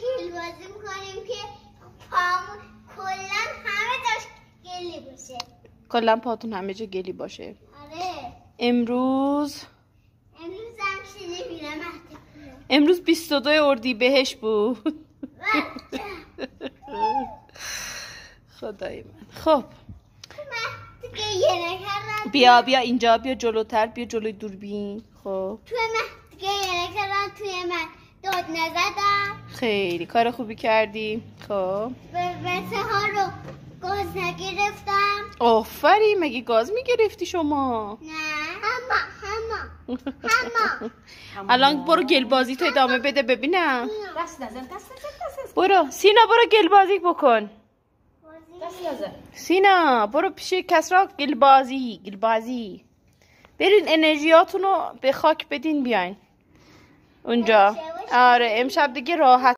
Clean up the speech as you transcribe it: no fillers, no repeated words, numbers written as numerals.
گل بازی میکنیم که پامون کلا همه جاش گلی باشه. کلا پاتون همه جا گلی باشه. آره. امروز هم شده میرم امروز 22 اردیبهشت بود. خدای من. خب بیا اینجا، بیا جلوتر، بیا جلوی دوربین. خب توی من گریه کردم، توی من داد نزدم. خیلی کار خوبی کردی. خب بسه ها رو گاز نگرفتم. آفرین، مگه گاز میگرفتی شما؟ نه همه الان برو گل بازی تو ادامه بده ببینم. دست نزن. برو سینا، برو گل بازی بکن. دست نزن. سینا برو پیش کسرا گل بازی. برین انرژیاتونو به خاک بدین بیاین اونجا. آره امشب دیگه راحت